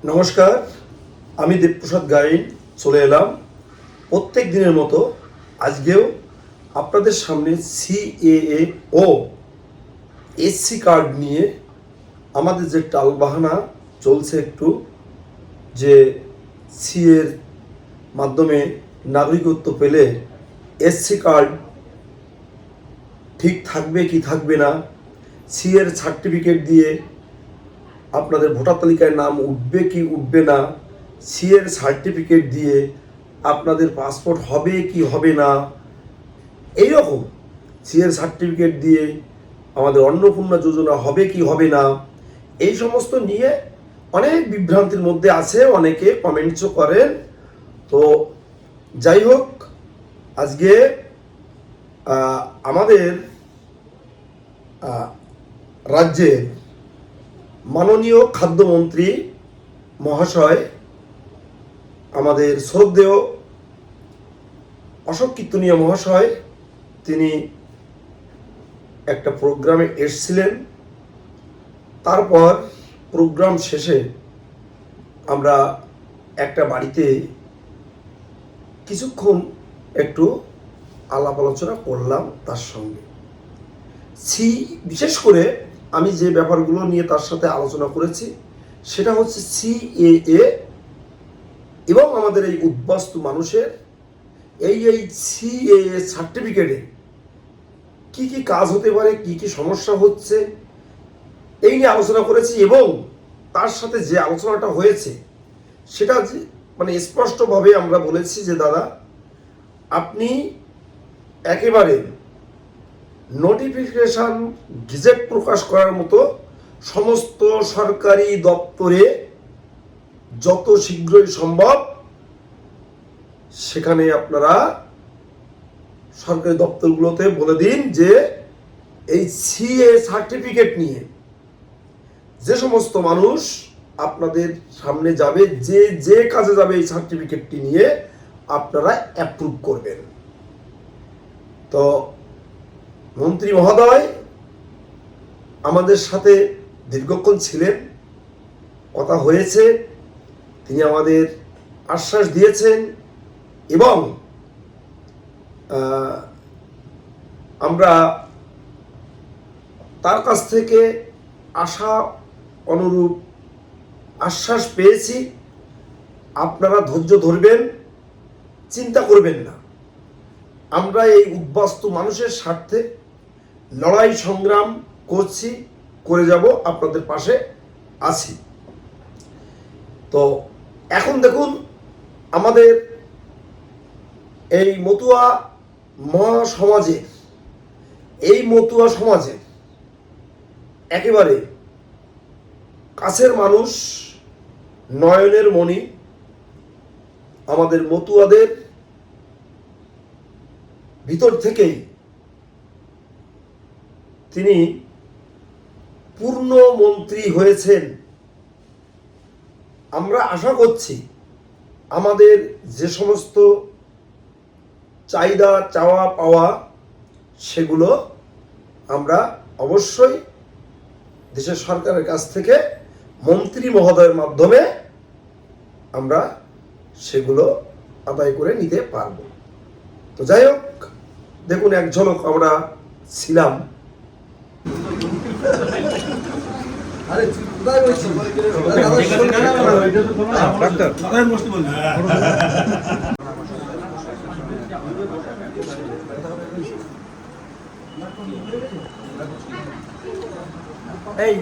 নমস্কার, আমি দেবপ্রসাদ গাইন চলে এলাম প্রত্যেক দিনের মতো। আজকেও আপনাদের সামনে সিএএ ও এসসি কার্ড নিয়ে আমাদের যে টালবাহানা চলছে একটু, যে সিএর মাধ্যমে নাগরিকত্ব পেলে এসসি কার্ড ঠিক থাকবে কি থাকবে না, সিএর সার্টিফিকেট দিয়ে আপনাদের ভোটার তালিকায় নাম উঠবে কি উঠবে না, সিএর সার্টিফিকেট দিয়ে আপনাদের পাসপোর্ট হবে কি হবে না, এই রকম সিএর সার্টিফিকেট দিয়ে আমাদের অন্নপূর্ণা যোজনা হবে কি হবে না, এই সমস্ত নিয়ে অনেক বিভ্রান্তির মধ্যে আছে, অনেকে কমেন্টসও করেন। তো যাই হোক, আজকে আমাদের রাজ্যের মাননীয় খাদ্যমন্ত্রী মহাশয়, আমাদের শ্রদ্ধেয় অশোক কীর্তনীয় মহাশয়, তিনি একটা প্রোগ্রামে এসেছিলেন। তারপর প্রোগ্রাম শেষে আমরা একটা বাড়িতে কিছুক্ষণ একটু আলাপ আলোচনা করলাম তার সঙ্গে। বিশেষ করে আমি যে ব্যাপারগুলো নিয়ে তার সাথে আলোচনা করেছি সেটা হচ্ছে সিএএ এবং আমাদের এই উদ্বাস্তু মানুষের এই সিএএ সার্টিফিকেটে কি কি কাজ হতে পারে, কি কি সমস্যা হচ্ছে, এই নিয়ে আলোচনা করেছি। এবং তার সাথে যে আলোচনাটা হয়েছে সেটা মানে স্পষ্টভাবে আমরা বলেছি যে দাদা, আপনি একেবারে নোটিফিকেশন গেজেট প্রকাশ করার মতো সমস্ত সরকারি দপ্তরে যত শীঘ্রই সম্ভব সেখানে আপনারা সরকারি দপ্তরগুলোতে বলে দিন যে এই সিএ সার্টিফিকেট নিয়ে যে সমস্ত মানুষ আপনাদের সামনে যাবে, যে যে কাজে যাবে, এই সার্টিফিকেটটি নিয়ে আপনারা অ্যাপ্রুভ করবেন। তো মন্ত্রী মহোদয় আমাদের সাথে দীর্ঘক্ষণ ছিলেন, কথা হয়েছে, তিনি আমাদের আশ্বাস দিয়েছেন এবং আমরা তার কাছ থেকে আশা অনুরূপ আশ্বাস পেয়েছি। আপনারা ধৈর্য ধরবেন, চিন্তা করবেন না, আমরা এই উদ্বাস্তু মানুষের স্বার্থে লড়াই সংগ্রাম করছি, করে যাব, আপনাদের পাশে আছি। তো এখন দেখুন, আমাদের এই মতুয়া মহাসমাজের, এই মতুয়া সমাজের একেবারে কাছের মানুষ, নয়নের মণি, আমাদের মতুয়াদের ভিতর থেকেই তিনি পূর্ণ মন্ত্রী হয়েছেন। আমরা আশা করছি আমাদের যে সমস্ত চাহিদা, চাওয়া পাওয়া, সেগুলো আমরা অবশ্যই দেশের সরকারের কাছ থেকে মন্ত্রী মহোদয়ের মাধ্যমে আমরা সেগুলো আদায় করে নিতে পারব। তো যাই হোক, দেখুন এক ঝলক আমরা ছিলাম। এই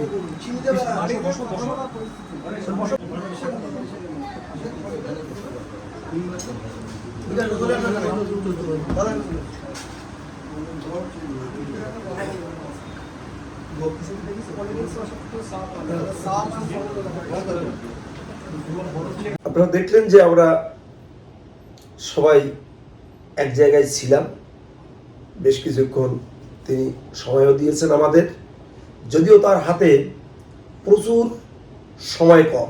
আপনারা দেখলেন যে আমরা সবাই এক জায়গায় ছিলাম বেশ কিছুক্ষণ। তিনি সময়ও দিয়েছেন আমাদের, যদিও তার হাতে প্রচুর সময় কম,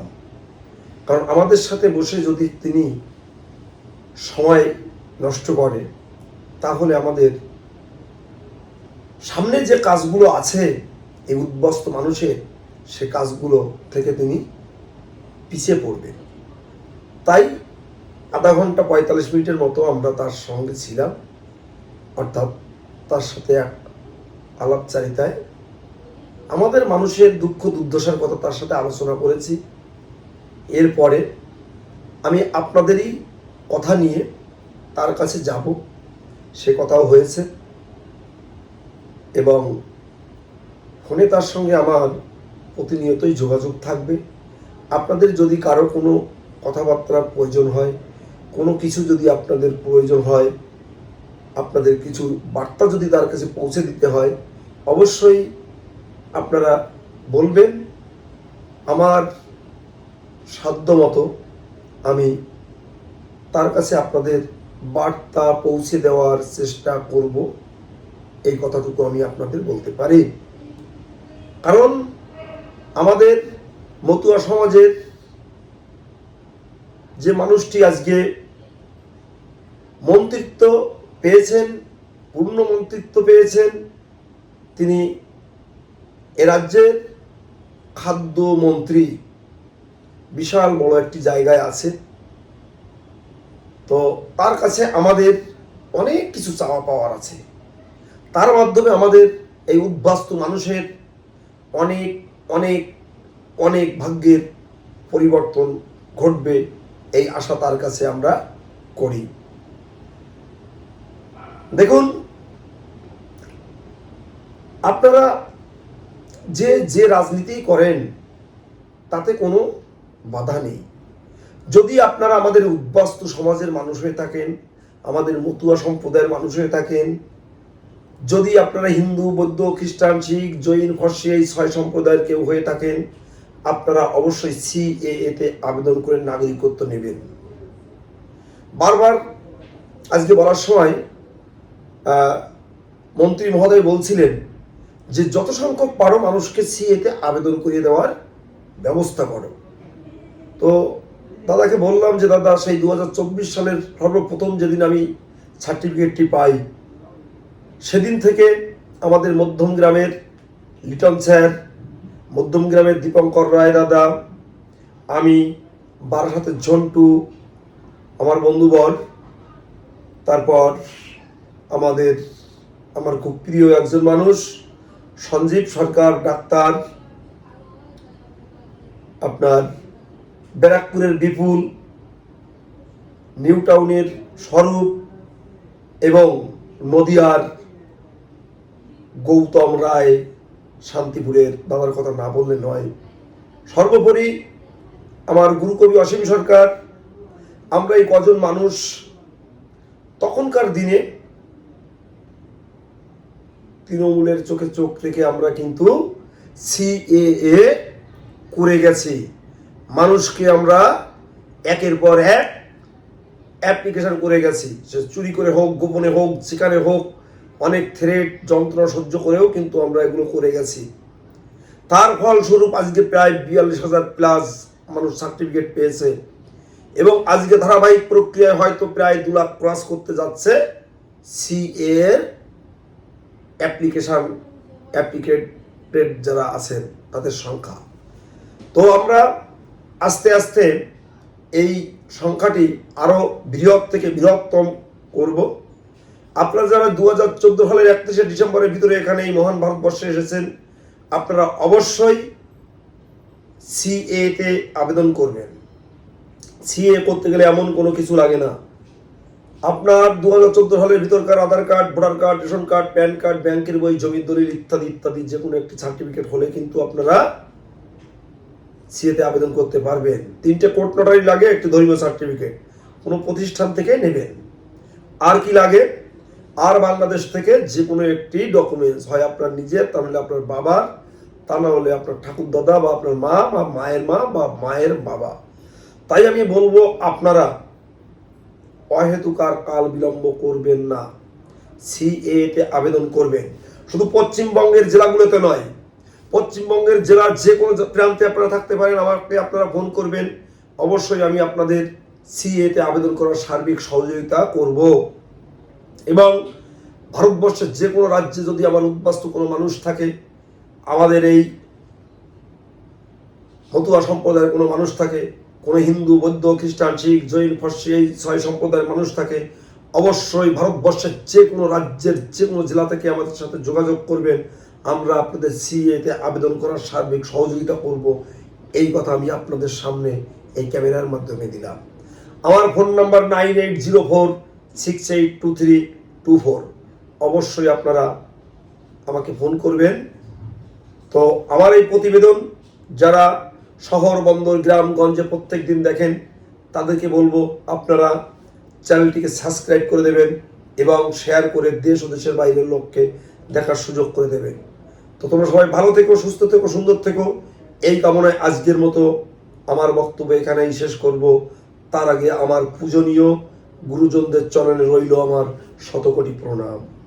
কারণ আমাদের সাথে বসে যদি তিনি সময় নষ্ট করে তাহলে আমাদের সামনে যে কাজগুলো আছে এই উদ্বাস্তু মানুষের, সে কাজগুলো থেকে তিনি পিছিয়ে পড়বে। তাই আধা ঘন্টা 45 মিনিটের মতো আমরা তার সঙ্গে ছিলাম, অর্থাৎ তার সাথে এক আলাপচারিতায় আমাদের মানুষের দুঃখ দুর্দশার কথা তার সাথে আলোচনা করেছি। এরপরে আমি আপনাদেরই কথা নিয়ে তার কাছে যাব, সে কথাও হয়েছে, এবং ফোনে তার সঙ্গে আমার প্রতিনিয়তই যোগাযোগ থাকবে। আপনাদের যদি কারো কোনো কথাবার্তার প্রয়োজন হয়, কোনো কিছু যদি আপনাদের প্রয়োজন হয়, আপনাদের কিছু বার্তা যদি তার কাছে পৌঁছে দিতে হয়, অবশ্যই আপনারা বলবেন। আমার সাধ্যমতো আমি তার কাছে আপনাদের বার্তা পৌঁছে দেওয়ার চেষ্টা করব, এই কথাটুকু আমি আপনাদের বলতে পারি। কারণ আমাদের মতুয়া সমাজের যে মানুষটি আজকে মন্ত্রিত্ব পেয়েছেন, পূর্ণ মন্ত্রিত্ব পেয়েছেন, তিনি এ রাজ্যের খাদ্যমন্ত্রী, বিশাল বড় একটি জায়গায় আছে। তো তার কাছে আমাদের অনেক কিছু চাওয়া পাওয়ার আছে। তার মাধ্যমে আমাদের এই উদ্বাস্তু মানুষের অনেক অনেক অনেক ভাগ্যের পরিবর্তন ঘটবে, এই আশা তার কাছে আমরা করি। দেখুন, আপনারা যে রাজনীতি করেন তাতে কোনো বাধা নেই। যদি আপনারা আমাদের উদ্বাস্তু সমাজের মানুষ হয়ে থাকেন, আমাদের মতুয়া সম্প্রদায়ের মানুষ হয়ে থাকেন, যদি আপনারা হিন্দু, বৌদ্ধ, খ্রিস্টান, শিখ, জৈন, ফার্সি এই 6 সম্প্রদায়ের কেউ হয়ে থাকেন, আপনারা অবশ্যই সিএএ-তে আবেদন করে নাগরিকত্ব নেবেন। বারবার আজকে বলার সময় মন্ত্রী মহোদয় বলছিলেন যে যত সংখ্যক পারো মানুষকে সিএতে আবেদন করিয়ে দেওয়ার ব্যবস্থা করো। তো দাদাকে বললাম যে দাদা, সেই 2024 সালের সর্বপ্রথম যেদিন আমি সার্টিফিকেটটি পাই, সেদিন থেকে আমাদের মধ্যম গ্রামের লিটন স্যার, মধ্যম গ্রামের দীপঙ্কর রায় দাদা, আমি, বারাসাতের ঝন্টু, আমার বন্ধুবর, তারপর আমার খুব প্রিয় একজন মানুষ সঞ্জীব সরকার ডাক্তার, আপনার ব্যারাকপুরের বিপুল, নিউ টাউনের স্বরূপ এবং নদিয়ার গৌতম রায়, শান্তিপুরের দাদার কথা না বললে নয়, সর্বোপরি আমার গুরুকবি অসীম সরকার, আমরা এই কজন মানুষ তখনকার দিনে তৃণমূলের চোখে চোখ রেখে আমরা কিন্তু সিএএ করে গেছি। মানুষকে আমরা একের পর এক অ্যাপ্লিকেশন করে গেছি, সে চুরি করে হোক, গোপনে হোক, যেখানে হোক, অনেক থ্রেট যন্ত্রণা সহ্য করেও কিন্তু আমরা এগুলো করে গেছি। তার ফলস্বরূপ আজকে প্রায় 42,000 প্লাস মানুষ সার্টিফিকেট পেয়েছে, এবং আজকে ধারাবাহিক প্রক্রিয়ায় হয়তো প্রায় 2 লাখ ক্রস করতে যাচ্ছে সিএ এর অ্যাপ্লিকেটেড যারা আছেন তাদের সংখ্যা। তো আমরা আস্তে আস্তে এই সংখ্যাটি আরো বৃহৎ থেকে বৃহত্তম করব। আপনারা যারা 2014 সালের 31শে ডিসেম্বরের ভিতরে এখানে এই মহান ভারতবর্ষে এসেছেন, আপনারা অবশ্যই সিএতে আবেদন করবেন। সিএ করতে গেলে এমন কোনো কিছু লাগে না। আপনার 2014 সালের ভিতরকার Aadhaar card, voter card, ration card, PAN card, ব্যাংকের বই, জমির দলিল ইত্যাদি ইত্যাদি যে কোনো একটি সার্টিফিকেট হলে কিন্তু আপনারা সিএতে আবেদন করতে পারবেন। 3টে কোর্ট নোটারি লাগে, একটি ধর্মীয় সার্টিফিকেট কোনো প্রতিষ্ঠান থেকে নেবেন। আর কি লাগে? আর বাংলাদেশ থেকে যে কোনো একটি ডকুমেন্টস, হয় আপনার নিজের, তা নাহলে আপনার বাবার, তা না হলে আপনার ঠাকুর দাদা বা আপনার মা বা মায়ের মা বা মায়ের বাবা। তাই আমি বলবো, আপনারা অহেতুক আর কাল বিলম্ব করবেন না, সিএতে আবেদন করবেন। শুধু পশ্চিমবঙ্গের জেলাগুলোতে নয়, পশ্চিমবঙ্গের জেলার যে কোনো প্রান্তে আপনারা থাকতে পারেন, আমাকে আপনারা ফোন করবেন, অবশ্যই আমি আপনাদের সিএতে আবেদন করার সার্বিক সহযোগিতা করব। এবং ভারতবর্ষের যে কোনো রাজ্যে যদি আমার উদ্বাস্তু কোনো মানুষ থাকে, আমাদের এই হতুয়া সম্প্রদায়ের কোনো মানুষ থাকে, কোনো হিন্দু, বৌদ্ধ, খ্রিস্টান, শিখ, জৈন, ফার্সি, এই 6 সম্প্রদায়ের মানুষ থাকে, অবশ্যই ভারতবর্ষের যে কোনো রাজ্যের যে কোনো জেলা থেকে আমাদের সাথে যোগাযোগ করবেন। আমরা আপনাদের সিএতে আবেদন করার সার্বিক সহযোগিতা করব। এই কথা আমি আপনাদের সামনে এই ক্যামেরার মাধ্যমে দিলাম। আমার ফোন নাম্বার 9804682324। অবশ্যই আপনারা আমাকে ফোন করবেন। তো আমার এই প্রতিবেদন যারা শহর, বন্দর, গ্রামগঞ্জে প্রত্যেক দিন দেখেন, তাদেরকে বলবো আপনারা চ্যানেলটিকে সাবস্ক্রাইব করে দেবেন এবং শেয়ার করে দেশ ও দেশের বাইরের লোককে দেখার সুযোগ করে দেবেন। তো তোমরা সবাই ভালো থেকো, সুস্থ থেকো, সুন্দর থেকো, এই কামনায় আজকের মতো আমার বক্তব্য এখানেই শেষ করব। তার আগে আমার পূজনীয় গুরুজনদের চরণে রইল আমার শতকোটি প্রণাম।